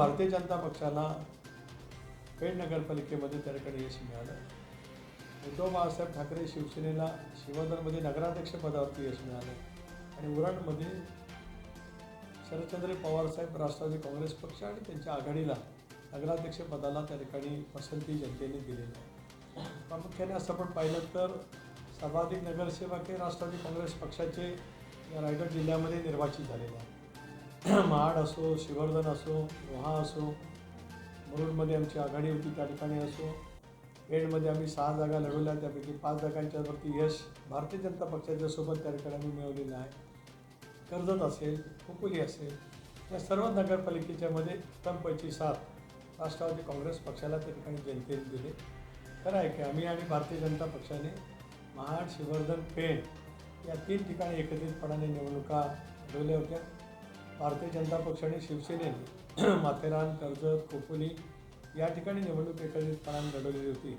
भारतीय जनता पक्षाला पेण नगरपालिकेमध्ये त्या ठिकाणी यश मिळालं. उद्धव बाळासाहेब ठाकरे शिवसेनेला शिवधरमध्ये नगराध्यक्षपदावरती यश मिळालं आणि उरणमध्ये शरदचंद्र पवारसाहेब राष्ट्रवादी काँग्रेस पक्ष आणि त्यांच्या आघाडीला नगराध्यक्षपदाला त्या ठिकाणी पसंती जनतेने दिलेली आहे. प्रामुख्याने असं आपण पाहिलं तर सर्वाधिक नगरसेवक हे राष्ट्रवादी काँग्रेस पक्षाचे या रायगड जिल्ह्यामध्ये निर्वाचित झालेले आहेत. महाड असो, श्रीवर्धन असो, रोहा असो, मुरुडमध्ये आमची आघाडी होती त्या ठिकाणी असो, पेणमध्ये आम्ही 6 जागा लढवल्या, त्यापैकी 5 जागांच्यावरती यश भारतीय जनता पक्षाच्या सोबत त्या ठिकाणी आम्ही मिळवलेलं आहे. कर्जत असेल, खोपोली असेल, या सर्व नगरपालिकेच्यामध्ये उत्तमपैकी 7 राष्ट्रवादी काँग्रेस पक्षाला त्या ठिकाणी जनतेने दिले. खरं आहे की आम्ही आणि भारतीय जनता पक्षाने महाड, श्रीवर्धन, पेण या 3 ठिकाणी एकत्रितपणाने निवडणुका लढवल्या होत्या. भारतीय जनता पक्षाने शिवसेनेने माथेरान, कर्जत, खोपोली या ठिकाणी निवडणूक एकत्रितपणाने लढवलेली होती.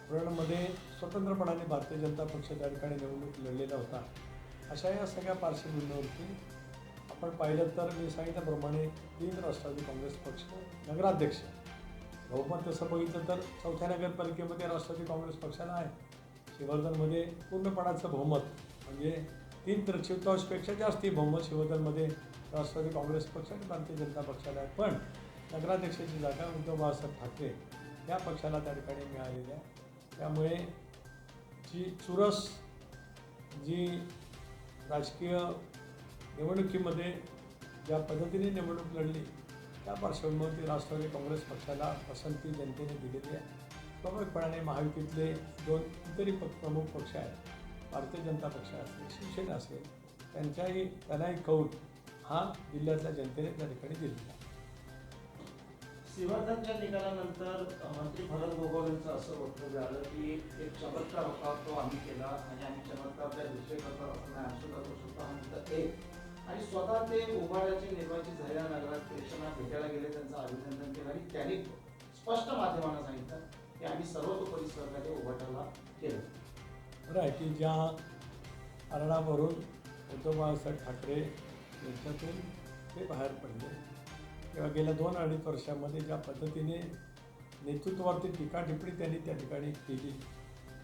उरणमध्ये स्वतंत्रपणाने भारतीय जनता पक्ष त्या ठिकाणी निवडणूक लढलेला होता. अशा या सगळ्या पार्श्वभूमीवरती आपण पाहिलं तर मी सांगितल्याप्रमाणे 3 राष्ट्रवादी काँग्रेस पक्ष नगराध्यक्ष, बहुमत तसं बघितलं तर 4थ्या नगरपालिकेमध्ये राष्ट्रवादी काँग्रेस पक्षाला आहे. श्रीवर्धनमध्ये पूर्णपणाचं बहुमत म्हणजे 3/4पेक्षा जास्ती बहुमत श्रीवर्धनमध्ये राष्ट्रवादी काँग्रेस पक्ष आणि भारतीय जनता पक्षाला आहे. पण नगराध्यक्षाची जागा उद्धव बाळासाहेब ठाकरे या पक्षाला त्या ठिकाणी मिळालेली आहे. त्यामुळे जी चुरस जी राजकीय निवडणुकीमध्ये ज्या पद्धतीने निवडणूक लढली त्या पार्श्वभूमीवरती राष्ट्रवादी काँग्रेस पक्षाला पसंती जनतेने दिलेली आहे. स्वाभाविकपणाने महायुतीतले 2 इतरही प्रमुख पक्ष आहेत, भारतीय जनता पक्ष असेल, शिवसेना असेल, त्यांनाही कौल हा जिल्ह्यातल्या जनतेने त्या ठिकाणी दिलेला आहे. श्रीवर्धनच्या निकालानंतर मंत्री भरत गोगावलेंचं असं वक्तव्य आलं की एक चमत्कार होता तो आम्ही केला आणि आम्ही चमत्कारच्या दुसरे करतात असं नाही, आमचं करतो स्वतः म्हणतात एक आणि स्वतः ते उभाड्याचे निर्वाचित झालेल्या नगराध्यक्षांना भेटायला गेले, त्यांचं अभिनंदन केलं आणि त्यांनी स्पष्ट माध्यमांना सांगितलं की आम्ही सर्वतोपरी सहकार्य उभाट्याला केलं. बरं आहे की ज्या कारणावरून उद्धव बाळासाहेब ठाकरे यांच्यातून ते बाहेर पडले किंवा गेल्या 2-2.5 वर्षामध्ये ज्या पद्धतीने नेतृत्वावरती टीकाटिप्पणी त्यांनी त्या ठिकाणी केली,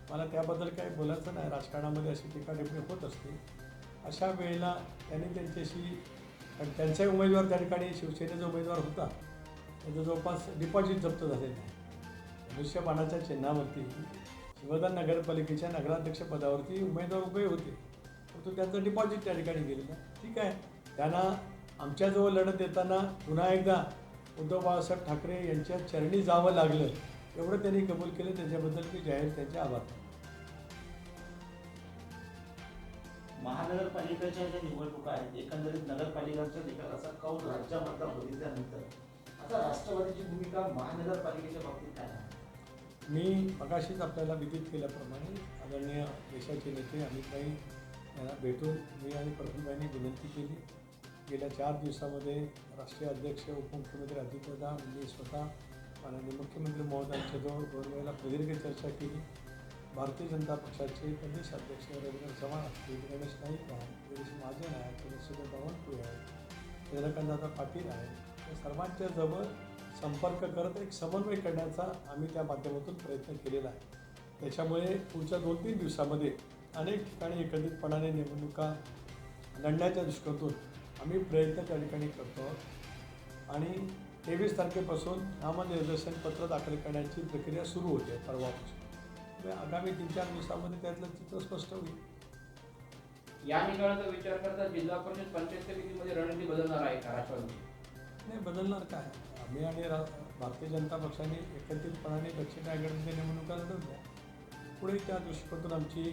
मला त्याबद्दल काही बोलायचं नाही. राजकारणामध्ये अशी टीकाटिप्पणी होत असते. अशा वेळेला त्यांनी त्यांच्याशी त्यांचाही उमेदवार त्या ठिकाणी शिवसेनेचा उमेदवार होता, त्याचं जवळपास डिपॉझिट जप्त झालेलं आहे. धनुष्यबाणाच्या चिन्हावरती शिवधन नगरपालिकेच्या नगराध्यक्षपदावरती उमेदवार उभे होते, परंतु त्यांचं डिपॉझिट त्या ठिकाणी गेलेलं आहे. ठीक आहे, त्यांना आमच्याजवळ लढत देताना पुन्हा एकदा उद्धव बाळासाहेब ठाकरे यांच्या चरणी जावं लागलं, एवढं त्यांनी कबूल केलं. त्याच्याबद्दल मी जाहीर त्यांचे आभार मानतो. महानगरपालिकेच्या ज्या निवडणुका आहेत, एकंदरीत नगरपालिकांच्या निकालाचा कौल राज्यामधला बघितल्यानंतर आता राष्ट्रवादीची भूमिका महानगरपालिकेच्या बाबतीत काय आहे? मी मगाशीच आपल्याला विदित केल्याप्रमाणे आदरणीय देशाचे नेते अमितभाई यांना भेटून मी आणि प्रफुल्लभाईंनी विनंती केली. गेल्या 4 दिवसामध्ये राष्ट्रीय अध्यक्ष, उपमुख्यमंत्री अजितदादा, मी स्वतः माननीय मुख्यमंत्री महोदयांच्याजवळ 2 वेळेला प्रदीर्घ चर्चा केली. भारतीय जनता पक्षाचे प्रदेश अध्यक्ष रवींद्र चव्हाण असतील, गणेश नाईक आहे, गिरीश महाजन आहे, चंद्रशेखर बावनकुळे आहे, चंद्रकांतदादा पाटील आहे, या सर्वांच्या जवळ संपर्क करत एक समन्वय करण्याचा आम्ही त्या माध्यमातून प्रयत्न केलेला आहे. त्याच्यामुळे पुढच्या 2-3 दिवसामध्ये अनेक ठिकाणी एकत्रितपणाने निवडणुका लढण्याच्या दृष्टीतून आम्ही प्रयत्न त्या ठिकाणी करतो आणि 23 तारखेपासून नामनिर्देशन पत्र दाखल करण्याची प्रक्रिया सुरू होते परवापासून. आगामी 3-4 दिवसामध्ये त्यातलं चित्र स्पष्ट होईल. या निकालाचा विचार करता जिल्हा परिषद पंचायत समितीमध्ये रणनीती बदलणार आहे का राष्ट्रवादी? नाही, बदलणार काय, आम्ही आणि भारतीय जनता पक्षाने एकत्रितपणाने दक्षिण रायगडमध्ये निवडणुका लढवल्या. पुढे त्या दृष्टिकोनातून आमची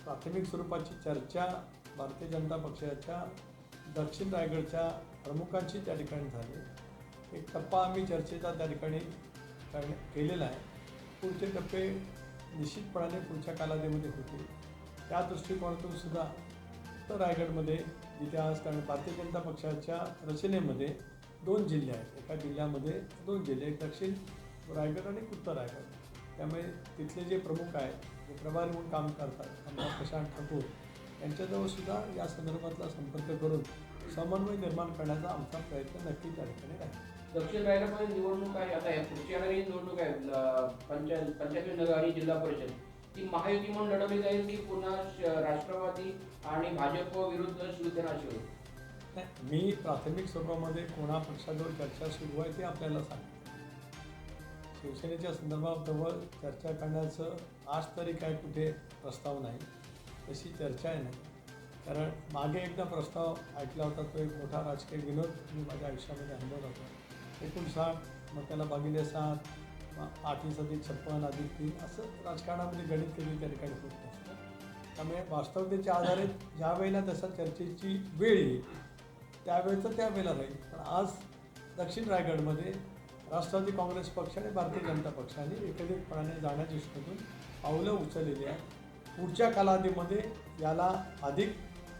प्राथमिक स्वरूपाची चर्चा भारतीय जनता पक्षाच्या दक्षिण रायगडच्या प्रमुखांची त्या ठिकाणी झाली. एक टप्पा आम्ही चर्चेचा त्या ठिकाणी केलेला आहे. पुढचे टप्पे निश्चितपणाने पुढच्या कालावधीमध्ये होतील. त्या दृष्टिकोनातून सुद्धा उत्तर रायगडमध्ये जिथे आज कारण भारतीय जनता पक्षाच्या रचनेमध्ये 2 जिल्हे आहेत, एका जिल्ह्यामध्ये 2 जिल्हे, एक दक्षिण रायगड आणि उत्तर रायगड. त्यामुळे तिथले जे प्रमुख आहेत, जे प्रभारी म्हणून काम करतात, आमदार प्रशांत ठाकूर यांच्याजवळ सुद्धा या संदर्भातला संपर्क करून समन्वय निर्माण करण्याचा आमचा प्रयत्न नक्की त्या ठिकाणी राहील. दक्षिण रायगडमध्ये निवडणूक आहे आता, या पुढची येणारी निवडणूक आहे पंचायत नगर आणि जिल्हा परिषद, ती महायुती म्हणून लढवली जाईल की पुन्हा राष्ट्रवादी आणि भाजप विरुद्ध शिवसेना अशी होईल? नाही, मी प्राथमिक स्वरूपामध्ये कोणा पक्षाजवळ चर्चा सुरू आहे ते आपल्याला सांगतो. शिवसेनेच्या संदर्भात जवळ चर्चा करण्याचं आज तरी काय कुठे प्रस्ताव नाही, तशी चर्चा आहे नाही. कारण मागे एकदा प्रस्ताव ऐकला होता, तो एक मोठा राजकीय विनोद मी माझ्या आयुष्यामध्ये अनुभवला होता. 59 मग त्याला भागिले 7, 8×56 अधिक 3 असं राजकारणामध्ये गणित कधी त्या ठिकाणी होत नसतं. त्यामुळे वास्तवतेच्या आधारे ज्या वेळेला तसा चर्चेची वेळ येईल त्यावेळेचं त्यावेळेला राहील. पण आज दक्षिण रायगडमध्ये राष्ट्रवादी काँग्रेस पक्ष आणि भारतीय जनता पक्षाने एकत्रितपणाने जाण्याच्या दृष्टीतून पावलं उचललेली आहे. पुढच्या कालावधीमध्ये याला अधिक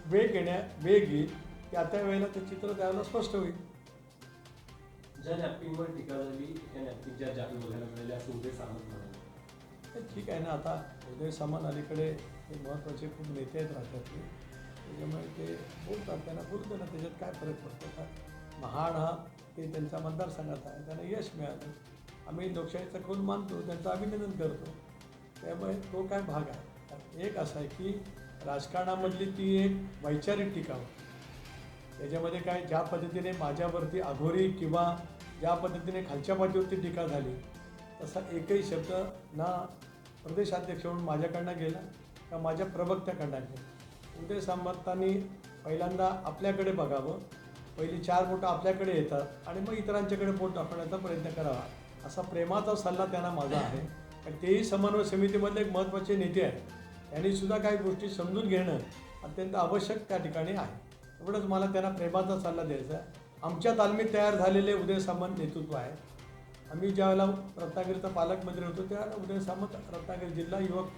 वेग येईल, त्या वेळेला ते चित्र त्यावेळेला स्पष्ट होईल. ज्या नॅपकिनवर टीका झाली त्या नॅपकिनच्या जागी बघायला मिळाल्या असं उदय सामंत म्हणाले. ते ठीक आहे ना, आता उदय सामंत अलीकडे हे महत्त्वाचे खूप नेते आहेत राज्यातले, त्याच्यामुळे ते बोलतात, त्यांना बोलतो ना, त्याच्यात काय फरक पडतो का? महाड हा ते त्यांच्या मतदारसंघात आहे, त्यांना यश मिळालं, आम्ही लोकशाहीचा कौल मानतो, त्यांचं अभिनंदन करतो. त्यामुळे तो काय भाग आहे. एक असं आहे की राजकारणामधली ती एक वैचारिक टीका होती, त्याच्यामध्ये काय ज्या पद्धतीने माझ्यावरती अघोरी किंवा ज्या पद्धतीने खालच्या पातळीवरती टीका झाली तसा एकही शब्द ना प्रदेशाध्यक्ष म्हणून माझ्याकडनं गेला का माझ्या प्रवक्त्याकडनं गेला. उदय सामंतांनी पहिल्यांदा आपल्याकडे बघावं, पहिली 4 बोटं आपल्याकडे येतात आणि मग इतरांच्याकडे बोट दाखवण्याचा प्रयत्न करावा, असा प्रेमाचा सल्ला त्यांना माझा आहे. कारण तेही समन्वय समितीमधले एक महत्त्वाचे नेते आहेत, त्यांनीसुद्धा काही गोष्टी समजून घेणं अत्यंत आवश्यक त्या ठिकाणी आहे. एवढंच मला त्यांना प्रेमाचा सल्ला द्यायचा आहे. आमच्या तालमीत तयार झालेले उदय सामंत नेतृत्व आहे. आम्ही ज्यावेळेला रत्नागिरीचा पालकमंत्री होतो त्यावेळेला उदय सामंत रत्नागिरी जिल्हा युवक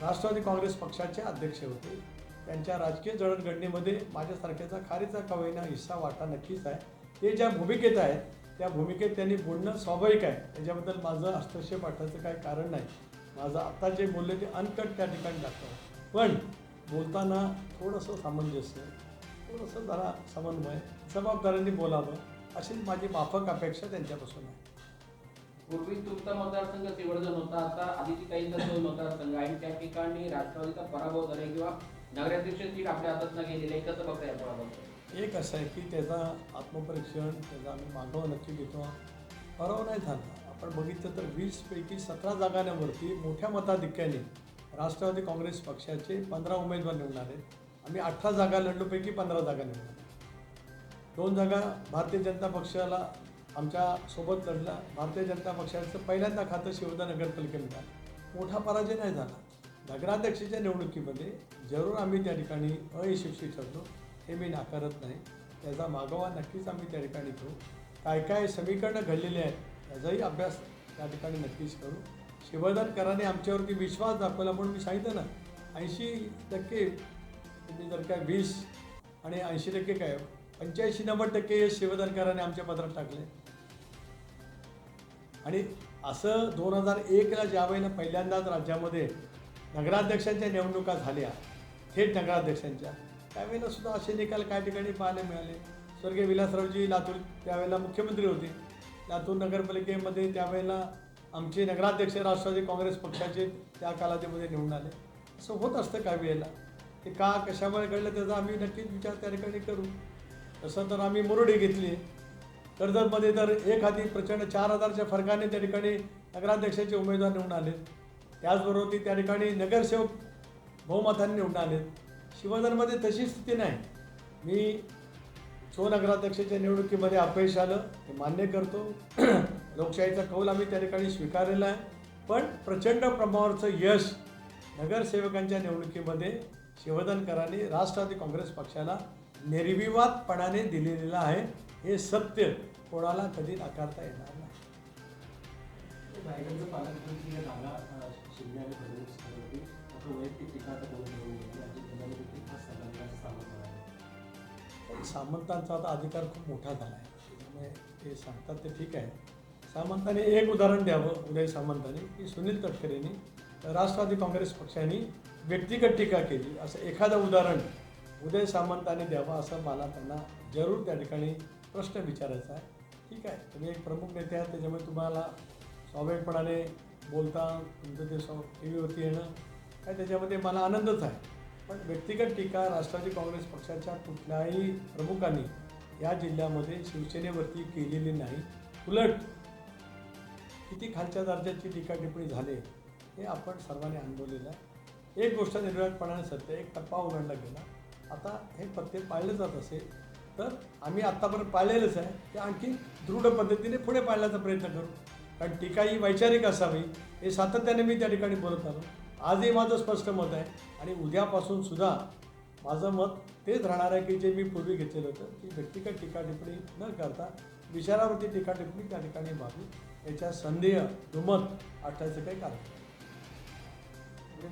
राष्ट्रवादी काँग्रेस पक्षाचे अध्यक्ष होते. त्यांच्या राजकीय जडणघडणीमध्ये माझ्यासारख्याचा खारीचा का होईना हिस्सा वाटा नक्कीच आहे. ते ज्या भूमिकेत आहेत त्या भूमिकेत त्यांनी बोलणं स्वाभाविक आहे, त्याच्याबद्दल माझं हस्तक्षेप वाटायचं काही कारण नाही. माझं आत्ता जे बोलले ते अनकट त्या ठिकाणी दाखवलं, पण बोलताना थोडंसं सामंजस्य, थोडंसं जरा समन्वय, जबाबदारीने बोलावं अशी माझी माफक अपेक्षा त्यांच्यापासून आहे. पूर्वी तुमचा मतदारसंघ सिवर्धन होता, आता आदितीताईंचा तो मतदारसंघ आहे, त्या ठिकाणी राष्ट्रवादीचा पराभव झाला किंवा नगराध्यक्ष सीट आपल्या हातात न गेलेली आहे, कसं बघताय पराभव? एक असं आहे की त्याचा आत्मपरीक्षण त्याचा आम्ही मागोवा नक्की घेतो. पराभव नाही झाला. आपण बघितलं तर 20 पैकी 17 जागांवरती मोठ्या मताधिक्याने राष्ट्रवादी काँग्रेस पक्षाचे 15 उमेदवार निवडून आले. आम्ही 18 जागा लढलोपैकी 15 जागा निवडल्या. 2 जागा भारतीय जनता पक्षाला आमच्या सोबत लढला. भारतीय जनता पक्षाचं पहिल्यांदा खातं शिवदा नगरपालिकेमध्ये आलं. मोठा पराजय नाही झाला. नगराध्यक्षाच्या निवडणुकीमध्ये जरूर आम्ही त्या ठिकाणी अयशस्वी ठरलो, हे मी नाकारत नाही. त्याचा मागोवा नक्कीच आम्ही त्या ठिकाणी घेऊ. काय काय समीकरणं घडलेली आहेत याचाही अभ्यास त्या ठिकाणी नक्कीच करू. शिवधनकरांनी आमच्यावरती विश्वास दाखवला म्हणून मी सांगितलं ना, 80% तुम्ही जर काय 20 आणि 80% काय 85-90% हे शिवधनकरांनी आमच्या पत्रात टाकले. आणि असं 2001ला ज्या वेळेला पहिल्यांदाच राज्यामध्ये नगराध्यक्षांच्या निवडणुका झाल्या, थेट नगराध्यक्षांच्या, त्यावेळेला सुद्धा असे निकाल काही ठिकाणी पाहायला मिळाले. स्वर्गीय विलासरावजी लातूर त्यावेळेला मुख्यमंत्री होते. लातूर नगरपालिकेमध्ये त्यावेळेला आमचे नगराध्यक्ष राष्ट्रवादी काँग्रेस पक्षाचे त्या कालावधीमध्ये निवडून आले. असं होत असतं काही वेळेला. ते का कशामुळे घडलं त्याचा आम्ही नक्कीच विचार त्या ठिकाणी करू. तसं तर आम्ही मुरुडी घेतली. कर्जतमध्ये तर एक हाती प्रचंड 4000च्या फरकाने त्या ठिकाणी नगराध्यक्षाचे उमेदवार निवडून आले. त्याचबरोबर ती त्या ठिकाणी नगरसेवक बहुमताने निवडून आले. शिवधनमध्ये तशी स्थिती नाही. मी नगराध्यक्षाच्या निवडणुकीमध्ये अपयश आलं हे मान्य करतो. लोकशाहीचा कौल आम्ही त्या ठिकाणी स्वीकारलेला आहे. पण प्रचंड प्रमाणावरचं यश नगरसेवकांच्या निवडणुकीमध्ये शिवधनकरांनी राष्ट्रवादी काँग्रेस पक्षाला निर्विवादपणाने दिलेलं आहे. हे सत्य कोणाला कधी नाकारता येणार नाही. रायगडचं पालकमंत्री जागा शिंदे आणि फडणवीस करत होती, मात्र वैयक्तिक टीका आता कोणी करू नये याची त्यांनी देखील खास सल्ला दिल्याचं सामंत म्हणाले. सामंतांचा आता अधिकार खूप मोठा झाला आहे, त्यामुळे ते सांगतात ते ठीक आहे. सामंतांनी एक उदाहरण द्यावं उदय सामंतांनी की सुनील तटकरेंनी राष्ट्रवादी काँग्रेस पक्षाने व्यक्तिगत टीका केली असं एखादं उदाहरण उदय सामंतांनी द्यावं असं मला त्यांना जरूर त्या ठिकाणी प्रश्न विचारायचा आहे. ठीक आहे, तुम्ही एक प्रमुख नेते आहात, त्याच्यामुळे तुम्हाला स्वाभाविकपणाने बोलता तुमचं ते टी व्हीवरती येणं काय त्याच्यामध्ये मला आनंदच आहे. पण व्यक्तिगत टीका राष्ट्रवादी काँग्रेस पक्षाच्या कुठल्याही प्रमुखांनी या जिल्ह्यामध्ये शिवसेनेवरती केलेली नाही. उलट किती खालच्या दर्जाची टीका टिप्पणी झाले हे आपण सर्वांनी अनुभवलेलं आहे. एक गोष्ट निर्वाळपणाने सत्य, एक टप्पा ओलांडला गेला. आता हे पत्ते पाळलं जात असेल तर आम्ही आत्तापर्यंत पाळलेलंच आहे, ते आणखी दृढ पद्धतीने पुढे पाळण्याचा प्रयत्न करू. कारण टीका ही वैचारिक असावी हे सातत्याने मी त्या ठिकाणी बोलत आलो. आजही माझं स्पष्ट मत आहे आणि उद्यापासून सुद्धा माझं मत तेच राहणार आहे की जे मी पूर्वी घेतलेलं होतं की व्यक्तिगत टीका टिप्पणी न करता विचारावरती टीका टिप्पणी त्या ठिकाणी व्हावी, याच्या संदेह दुमत आठवायचं काही कारण नाही.